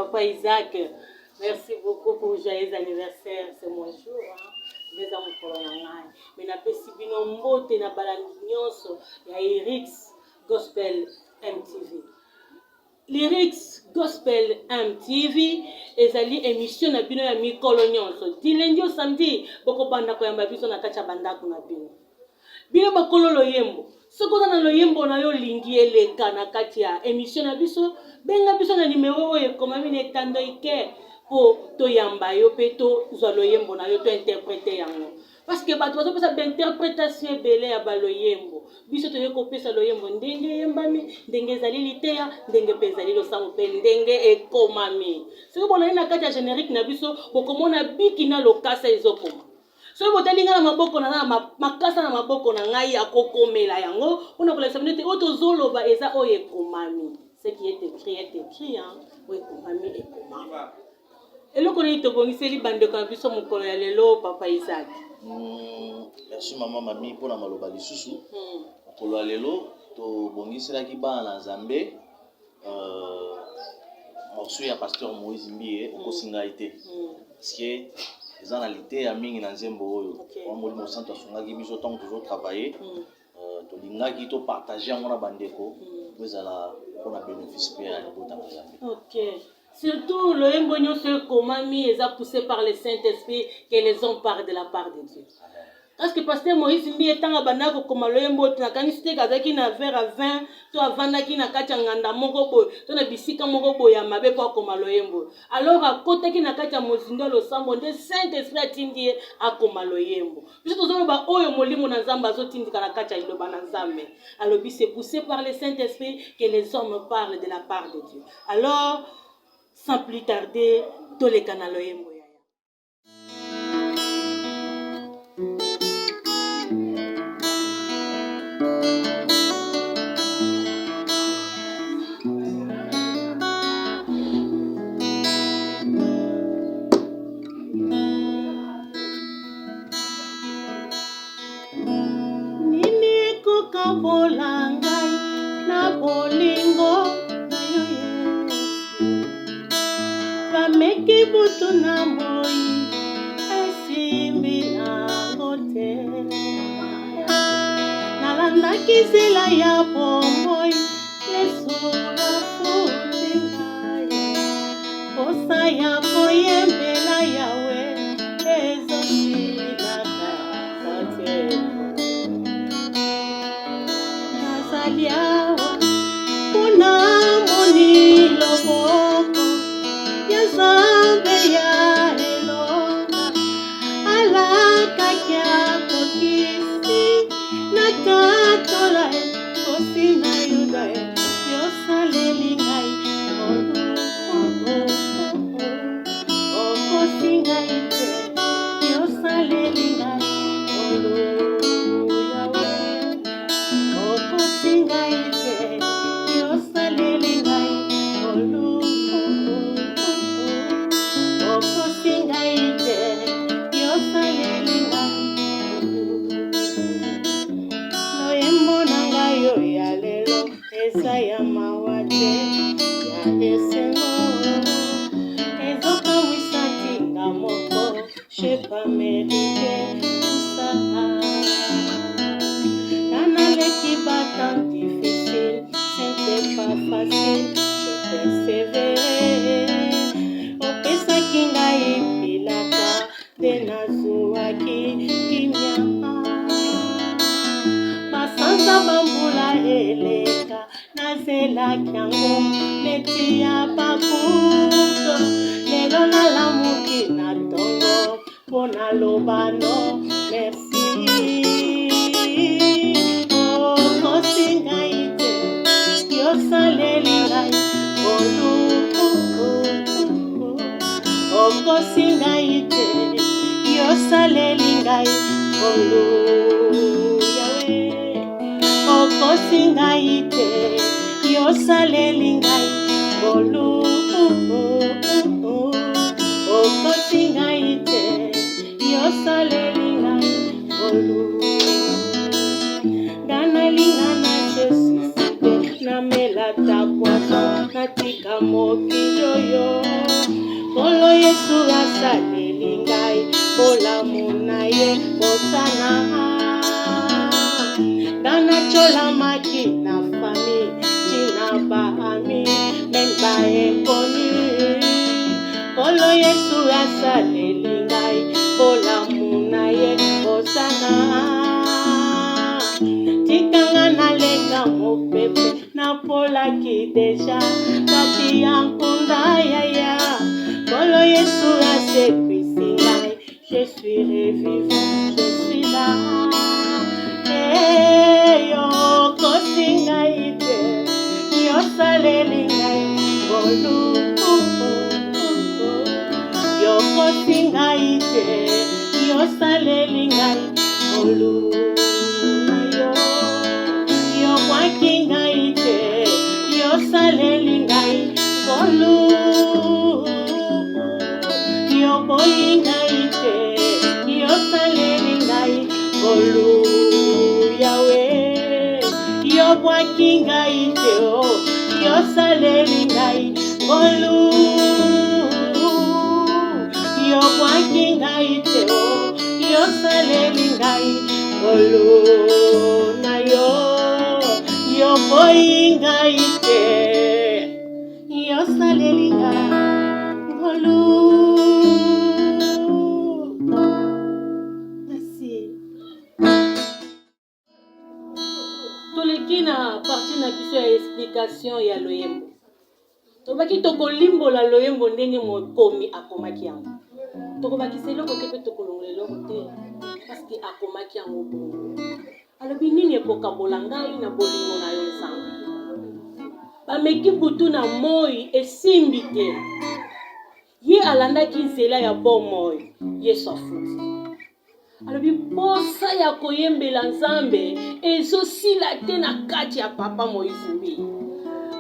Papa Isaac. Merci beaucoup pour joyeux anniversaire. C'est mon jour. Mais na pesi bino mbote na balandi nyonso ya Lyrics Gospel MTV. Lyrics Gospel MTV ezali émission na bino ya mikolo nyonso. Di lundi au samedi boko banda ko yamba biso na kacha bandako na bino. Bino bakolo loyembo. Soko na loyembo na yo lingi eleka na kati ya émission na biso benga biso na numéro oyo komami na etando ike po to yamba yo pe to zwa loyembo na yo to interpréter yango. Parce que bato bazo pesa d'interprétation belé ya baloyembo. Biso to yeko pesa loyembo ndenge yembami, ndenge ezali liteya, ndenge pezali lo sango pe ndenge ekomami. Soko bona na kati ya générique na biso bokomona biki na lokasa ezokoma. So botelinga na maboko na makasa na maboko na ngai akokomela yango ona kolesa minute oto zoloba eza oye komami. Ce qui est écrit hein, oye komami ekomami. Eloko ni tobongiseli bandeko na biso mokolo ya lelo Papa Isaac. Merci maman mami pour la maloba lisusu. Mokolo ya lelo tobongiselaki bana na Nzambe morceau ya pasteur Moïse Mbie okosinga ite. Parce que les analytés à mingi na nzembo oyo on moli mo santo asungaki biso tant que toujours travailler to lingaki to partager ngona bandeko bezala pour la bénéfice pe ya libota na Nzambe. OK. Surtout le yembo nyonso komami eza poussé par le Saint-Esprit que les hommes parlent de la part de Dieu. Parce que pasteur Moïse Mbie etanga banako koma le yembo na kaniste kazaki na verre à vin to avandaki na kati nganda moko boy to na bisika moko boy ya mabe kwa koma le yembo. Alors akotaki na kati mozindo lo sambo de Saint-Esprit atindi akoma le yembo. Biso tozolo ba oyo molimo na Nzamba azotindika na kati iloba na Nzambe. Alors c'est poussé par le Saint-Esprit que les hommes parlent de la part de Dieu. Alors sans plus tarder, tous les canaux yembo. Nini kukabolangai na bolingo. Meki butu na moi esimbi na ngote nalandaki zela ya bomboi Yesu afuti ngai kosa ya koyembela yawe ezosilaka kate nazali awa kuna moni loboko Nzambe ya elonga alaka kya kokisi na tatola kosi na yuda yosaleli ngai okosi ngai te yosaleli ngai yawe okosi ngai te yosaleli ngai ya mawate ya esengo ezoka wisati nga moko shepa merike usaha nanaleki battant difficile c'était pas facile je persévère opesaki ngai pilaka te nazwaki kimia basanza bambula eleka nazelaki yango neti ya bakuto lelo nalamuki na tongo mpo nalobano merci okosi ngai te yosaleli ngai okosi ngai te yosaleli ngai yawe okosi ngai te yosaleli ngai okosi ngai te yosaleli ngai nganalinga na Jesu namela ta poison natika mokili oyo Osana Dana chola maki na famille Tina ba ami Men ba ekoni Kolo Yesu asaleli ngai Bola munaye Osana Tikanga na lega mopepe Na pola ki deja Papi ankunda yaya Kolo Yesu asekwisi ngai Je suis revivant, je suis là Yo kosinga ite Yo saleli ngai Bolu Yo kosinga ite Yo saleli ngai Bolu Yo wakinga ite Yo saleli ngai Bolu Yo boyinga ite Yo saleli ngai Bolu Yahweh Yo wakinga ite Yo saleli ngai Bolu Yo wakinga ite Yo saleli ngai Bolu na yo Yo boyinga ite Yo saleli ngai Bolu. Merci. Tolekina partie na biso ya explication ya loyembo. Tobaki tokolimbola loyembo ndenge mokomi akomaki yango. Tokobakisa eloko te mpe tokolongola eloko te parce que akomaki yango bongo. Alobi nini ekokabola ngai na bolingo na yo nzambe. Bameki butu na moi esimbi te. Ye alandaki nzela ya bomoi Yesu afuti. Alobi posa ya koyembela nzambe ezosila te na kati ya papa Moïse mbi.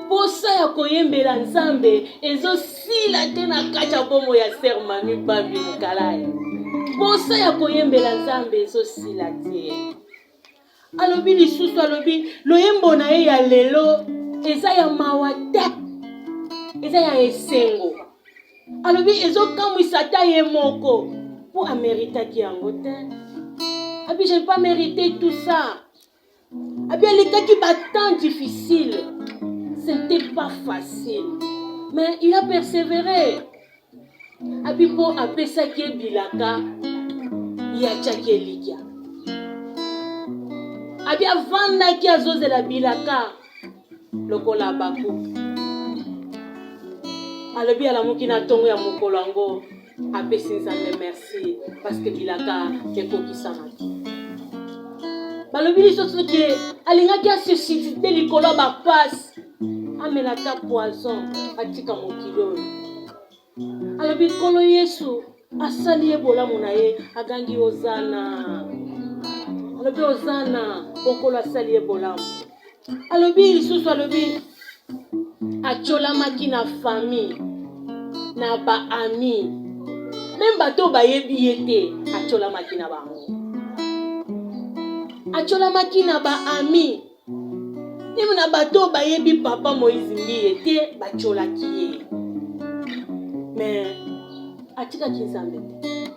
Posa ya koyembela nzambe ezosila te na kati ya bomo ya Sœur Manu Bambi Mukalai. Posa ya koyembela nzambe ezosila te. Alobi lisusu alobi loyembo na ye ya lelo eza ya mawa te. Eza ya esengo. Alobi ezokamwisa ta ye moko po ameritaki yango te. Abi je n'ai pas mérité tout ça. Abi alikaki ba temps difficile. Ce n'était pas facile. Mais il a persévéré. Abi po apesaki bilaka yachaki elikia. Abi avandaki azozela bilaka lokola baku. Alobi alamuki na tongo ya mokolo yango apesi nzambe merci parce que bilaka ekokisamaki. Balobi lisusu ke alingaki asuscite likolo bapasi amelaka poison atika mokili oyo. Alobi kolo Yesu asali ye bolamu na ye agangi ozana. Alobi ozana okolo asali ye bolamu. Alobi lisusu alobi acholamaki na famille na ba ami même bato bayebi ye te acholamaki na bango. Acholamaki na ba ami même na bato bayebi papa Moïse mbi te bacholaki ye. Mais atikaki nzambe te.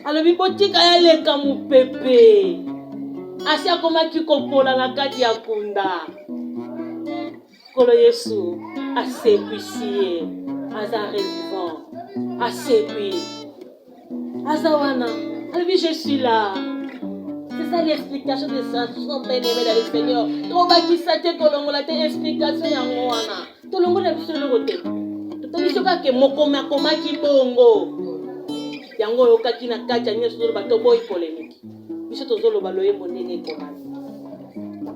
Alobi botika ya leka mupepe asi akomaki kopola na kati ya kunda. Kolo Yesu asekwisi ye aza revivant asekwi aza wana. Alobi je suis là. C'est ça l'explication de ça. Son bien-aimé dans le Seigneur. Tobakisa te kolongola te explication yango wana. Tolongola biso loko te. Tobiso kake mokomi akomaki bongo. Yango yokaki na kati ya nyonso toloba toboyi polémique. Biso tozoloba loyembo ndenge ekomaki.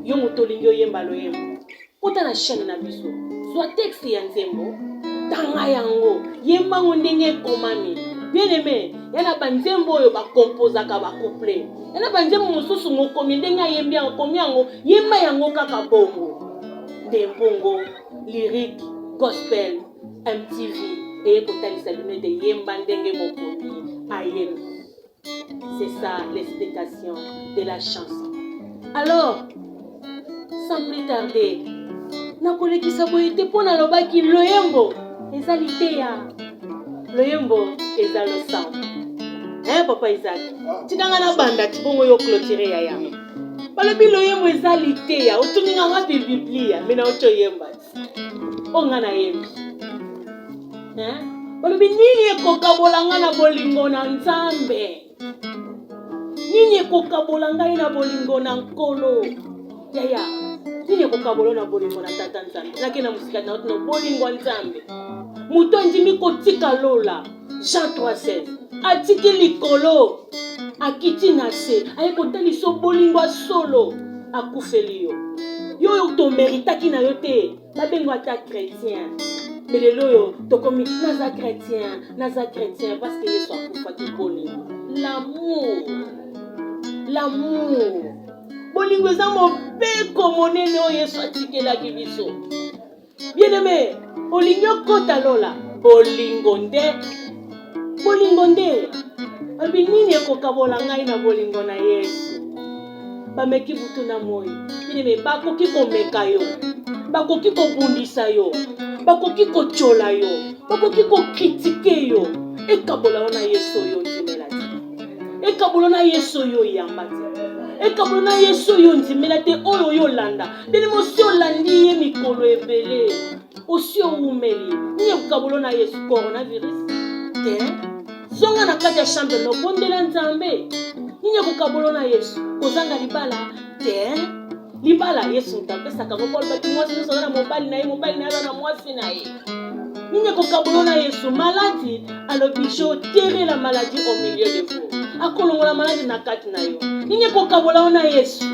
Yo moto olingi oyemba loyembo. Kota na chaîne na biso. Soit texte ya nzembo. Tanga yango. Yemba ngo ndenge ekomami. Bien-aimé, yana banzembo oyo bakompozaka bacouplet. Yana banzembo mosusu mokomi ndenge ayembi yango komi yango yemba yango kaka bongo. Ndembongo, lyrique, gospel, MTV et kotalisa lunete yemba ndenge mokomi ayembi. C'est ça l'explication de la chanson. Alors, sans plus tarder, nakolekisa boye te pona lobaki loyembo ezali te ya loyembo eza losambo. Papa Isaac. Tikanga na banda tibongo yo clôturer ya ya. Balobi loyembo ezali te ya otuninga ngapi Biblia mina ocho yemba. Onga na yembi. Balobi nini ekokabola nga na bolingo na Nzambe? Nini ekokabola ngai na bolingo na Nkolo? Yaya. Nini ekokabola na bolingo na Tata Nzambe? Nake na musika na otno bolingo Nzambe. Muto ndimi kotika lola. Jean 3:16. Atiki likolo. Akiti na se. Aye kotali so bolingo solo. Akufeli yo. Yo to meritaki na yo te. Babengo ata chrétien. Mais le loyo, tokomi naza chrétien parce que Yesu akufaki bolingo. L'amour. Bolingo eza mobeko monene oyo Yesu atikelaki biso. Bien aimé, olingo kota lola, bolingo nde. Abi nini ekokabola ngai na bolingo na Yesu? Bameki butu na moi. Bien aimé, bakoki komeka yo. Bakoki kobundisa yo. Bakoki kochola yo. Bakoki kokritike yo. Ekabola na Yesu yo ndimela te. Ekabola na Yesu yo yamba te. Ekabola na Yesu yo ndimela te oyo yo landa. Bini mosi olandi ye mikolo ebele. Osi umeli. Ni ekabola na Yesu coronavirus. Te. Zonga na kati ya chambre no bondela Nzambe. Ni ekabola na Yesu kozanga libala. Te. Libala Yesu ntapesaka ngoko bati mwasi nso na mobali na ye na mwasi na ye. Nini kokabolo na Yesu maladie alobi je terre la maladie au milieu de vous. Akolongo la maladie na kati na yo. Nini kokabola na Yesu.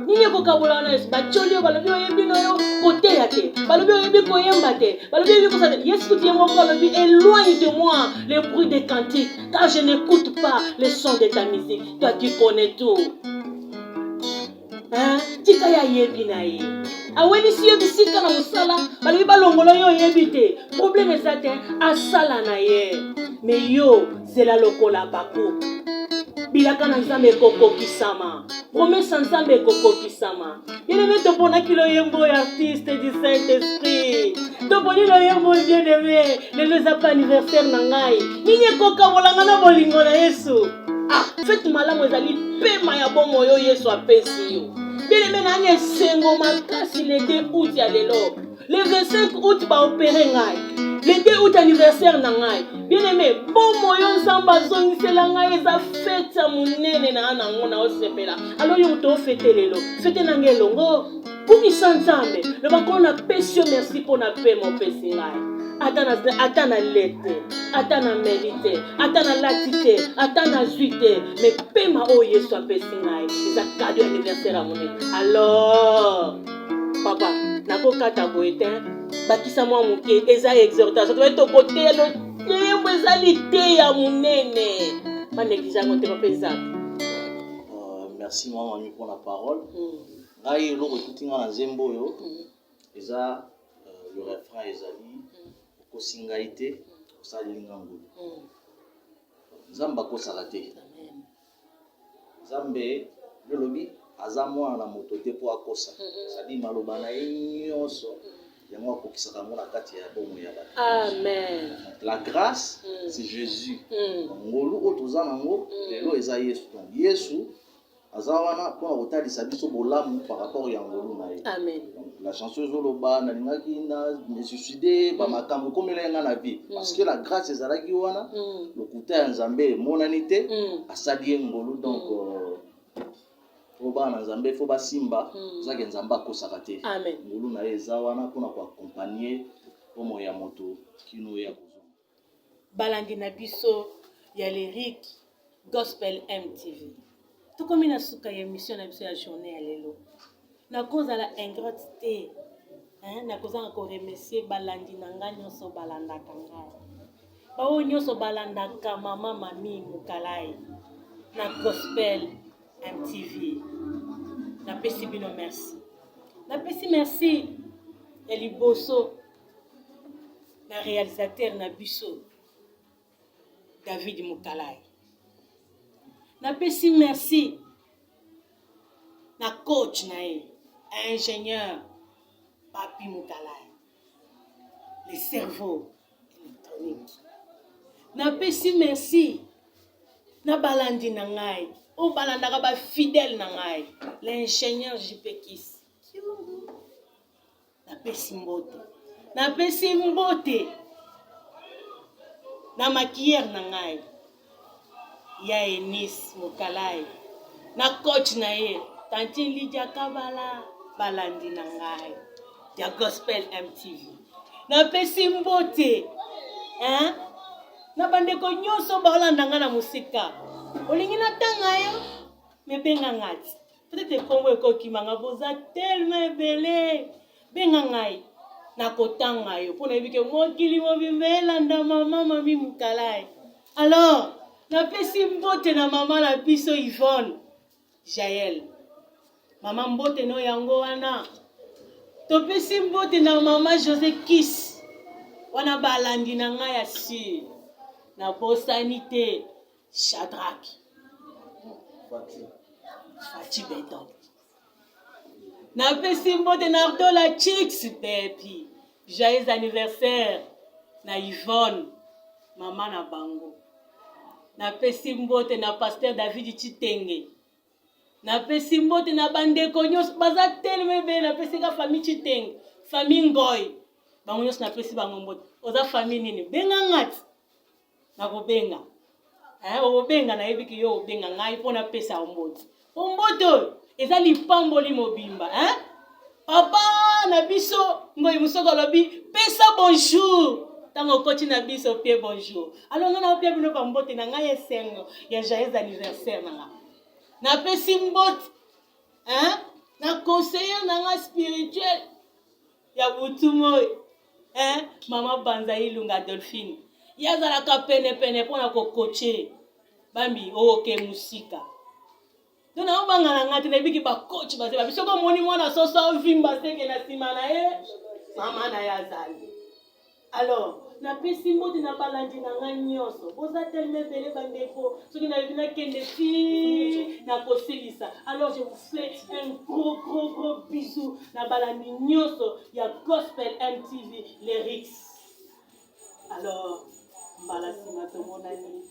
Nini kokabola na Yesu bacholi yo balobi oyebi no yo kote ya te. Balobi oyebi koyemba te. Balobi oyebi kosala. Yesu kuti yemo ko alobi éloigne de moi les bruits des cantiques car je n'écoute pas les sons de ta musique. Toi tu connais tout. Tika ya yebi na ye. Aweni si yebi sika na musala. Balobi balongolo yo yebi te. Problème eza asala na ye. Mais yo zela lokola bako. Bilaka na Nzambe kokokisama. Promesse Nzambe kokokisama. Yene meto pona kilo yembo artiste du Saint-Esprit. Toponi lo yembo bien aimé. Le leza pas anniversaire na ngai. Nini koka bolanga na bolingo na Yesu. Faites malamu ezali pema ya bomo yo Yesu apesi yo. Bien aimé na ane sengo makasi le 2 août ya lelo. Le 25 août ba opérer ngai. Le 2 août anniversaire na ngai. Bien aimé, bomo yo Nzamba zongisela ngai eza fête ya munene na ana ngona osepela. Alors yo to fête lelo. Fête na ngelongo. Kumisa Nzambe. Le bakolo na pesi yo merci pour na paix mon pesi ngai. Atana lete, atana medite, atana latite, atana zuite, mais pema o Yesu apesi ngai. Eza cadeau anniversaire à monene. Alors, papa, nako kata boete, bakisa mwa muke, eza exhortation. Tu vas être au côté de ezalité ya monene. Pas négliger mon papa Isaac. Merci maman Mami pour la parole. Ngai lo kotutinga na zembo yo. Eza le refrain ezali kosingaite osalinga ngulu. Nzamba kosala te. Nzambe lolobi aza mwana moto te po akosa. Sadi maloba na nyonso yango akokisaka ngo na kati ya bomo ya bato. Amen. La grâce c'est Jésus. Ngolu o toza nango lelo eza Yesu. Donc Yesu azawana pour kotalisa biso bolamu par rapport ya ngolu na ye. Amen. La chanson zoloba na lingaki na me suicider ba makambo komela nga na vie parce que la grâce ezalaki wana lokuta ya Nzambe monanité asali ngolu donc oba na Nzambe fo basimba zake Nzamba akosaka te. Amen. Ngolu na ye eza wana pour ko accompagner pomo ya moto kino ya kuzo. Balandi na biso ya lyrique Gospel MTV. Tokomi na suka ya émission na biso ya journée ya lelo. Na cause la ingratité, na cause ko remercier balandi na nga nyonso balandaka ngai. Bao nyonso balandaka mama Mami Mukalai na Gospel MTV. Na pesi bino merci. Na pesi merci ya liboso na réalisateur na biso David Mukalai. Na pesi merci na coach na ye, ingénieur Papi Mukalai, le cerveau électronique. Na pesi merci na balandi na ngai o balandaka ba fidèle na ngai l'ingénieur Jipekis napesi mbote na maquillère na ngai ya Enis Mokalai na coach na ye Tantine Lydia Kabala balandi na ngai ya Gospel MTV napesi mbote na bandeko nyonso balanda nga na musika olingi natanga yo mebenga ngati peut-être kombo ekokimanga boza tellement ebele benga ngai nakotanga yo mpona yebike mokili mobimba elanda mama Mami Mokalai. Alors napesi mbote na mama na biso Yvonne Jaël mama mbote no yango wana topesi mbote na mama José Kiss wana balandi na ngai ya sur na bosani te Shadrach Fati Beton napesi mbote na Ardola Chicks baby joyeux anniversaire na Yvonne mama na bango napesi mbote na pasteur David Chitenge napesi mbote na bandeko nyonso baza teleme be napesi ka famille Chitenge famille Ngoy bango nyonso napesi bango mbote oza famille nini benga ngati nakobenga obenga na yebiki yo obenga ngai mpona pesa mbote oyo eza lipamboli mobimba papa na biso Ngoy Musoko lobi pesa bonjour tango koti na biso pie bonjour alors nga na pie bino pa mbote na ngai esengo ya joyeux anniversaire na nga napesi mbote na conseiller na nga spirituel ya butumo mama Banza Ilunga Dolphine yazalaka pene mpona kokoche bambi oke musika tona obanga na ngati na yebiki bacoach baseba bisoko moni mwana soso ovimba seke na nsima na ye mama na ye azali. Alors napesi mbote na balandi na ngai nyonso boza teleme ebele bandeko soki nayebi nakende ti nakosilisa. Alors je vous fais un gros bisou na balandi nyonso ya Gospel MTV Lyrics. Alors mbala nsima tomonani